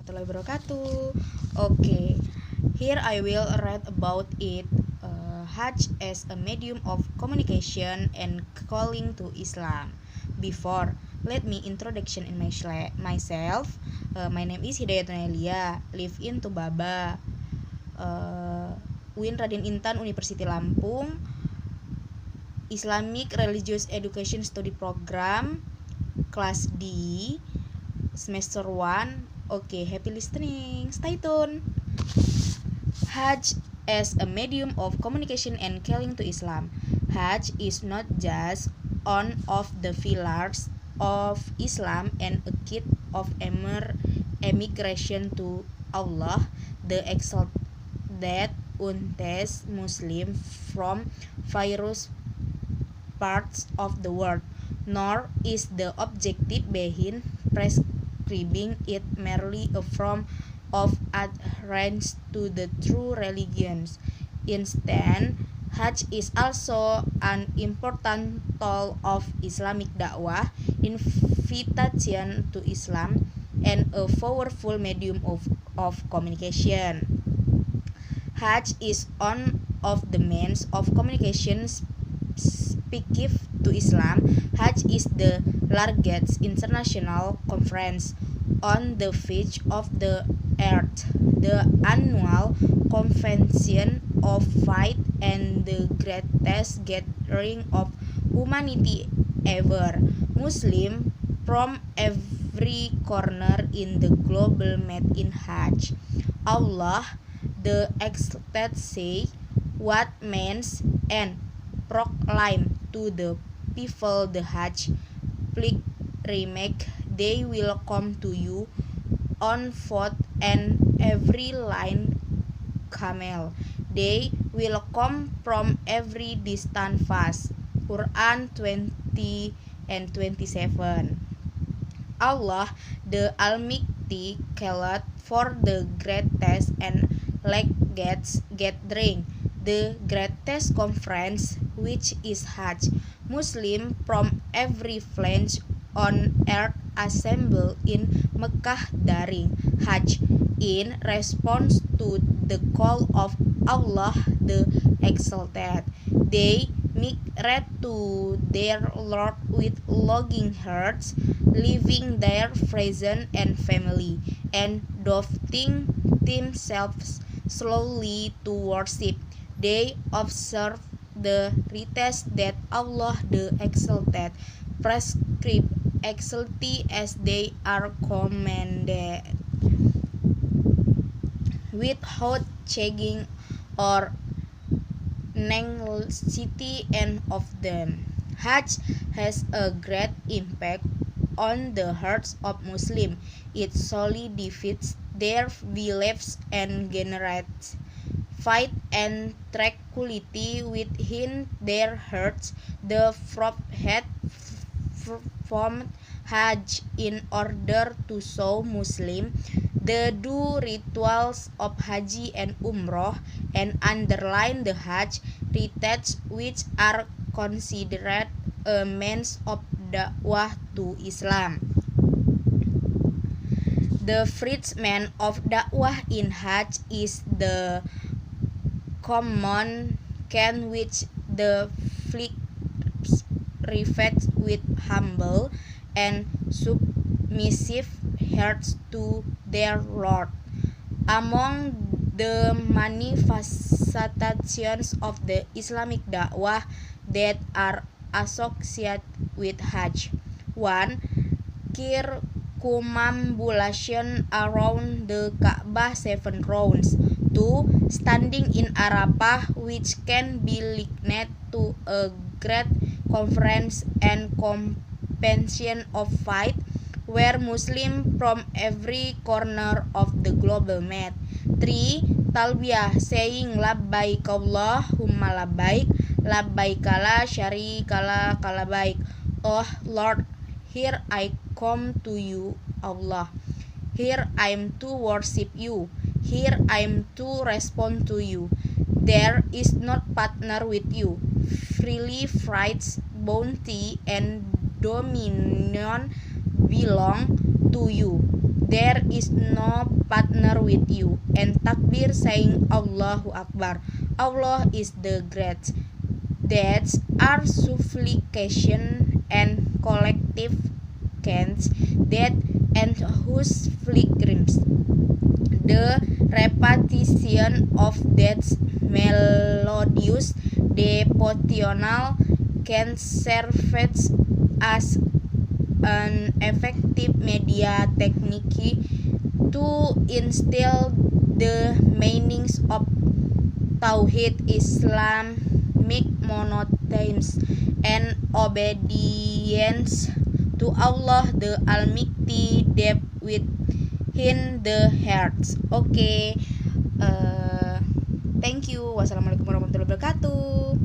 warahmatullahi wabarakatuh. Okay, here I will read about it. Hajj as a medium of communication and calling to Islam. Before, let me introduction in myself. My name is Hidayatun Elia, live in Tubaba, UIN Raden Intan University Lampung, Islamic Religious Education Study Program, Kelas D, Semester 1. Okay, happy listening. Stay tuned. Hajj as a medium of communication and calling to Islam. Hajj is not just one of the pillars of Islam and a key of emigration to Allah, the exalted that untes Muslim from various parts of the world, nor is the objective behind prescribing it merely a form of adherence to the true religions. Instead, Hajj is also an important tool of Islamic da'wah, invitation to Islam, and a powerful medium of communication. Hajj is one of the means of communication speaking to Islam. Hajj is the largest international conference on the face of the earth, the annual convention of faith and the greatest gathering of humanity ever. Muslims from every corner in the global met in Hajj. Allah the exalted say what means and proclaim to the people the Hajj pilgrimage. They will come to you on foot and every line camel. They will come from every distant fast. Quran 20 and 27. Allah the Almighty called for the greatest and largest gathering, the greatest conference, which is Hajj. Muslims from every flange on earth assemble in Mecca during Hajj in response to the call of Allah the Exalted. They migrate to their Lord with longing hearts, leaving their friends and family, and devoting themselves slowly to worship. They observe the rites that Allah the Exalted prescribed exactly as they are commanded, without changing or necessity any of them. Hajj has a great impact on the hearts of Muslims. It solidifies their beliefs and generates faith and tranquility within their hearts. The Prophet performed Hajj in order to show Muslims the due rituals of Haji and Umroh and underline the Hajj rites, which are considered a means of da'wah to Islam. The first man of da'wah in Hajj is the common can which the flips reflects with humble and submissive hearts to their Lord. Among the manifestations of the Islamic da'wah that are associated with Hajj: 1. Circumambulation around the Ka'bah 7 rounds. 2. Standing in Arafah, which can be likened to a great conference and convention of faith, where Muslims from every corner of the global met. 3. Talbiyah, saying labbaik Allahumma labbaik, labbaik la syarika laka labbaik. Oh Lord, here I come to you, Allah. Here I am to worship you. Here I am to respond to you. There is not partner with you. Freely rights, bounty, and dominion belong to you. There is no partner with you. And takbir saying Allahu Akbar. Allah is the great. That's our supplication and collective cants that and whose flickrims. The repetition of that melodious devotional can serve as an effective media technique to instill the meanings of Tauhid, Islamic monotheism, and obedience to Allah the Almighty deep within the hearts. Oke, thank you. Wassalamualaikum warahmatullahi wabarakatuh.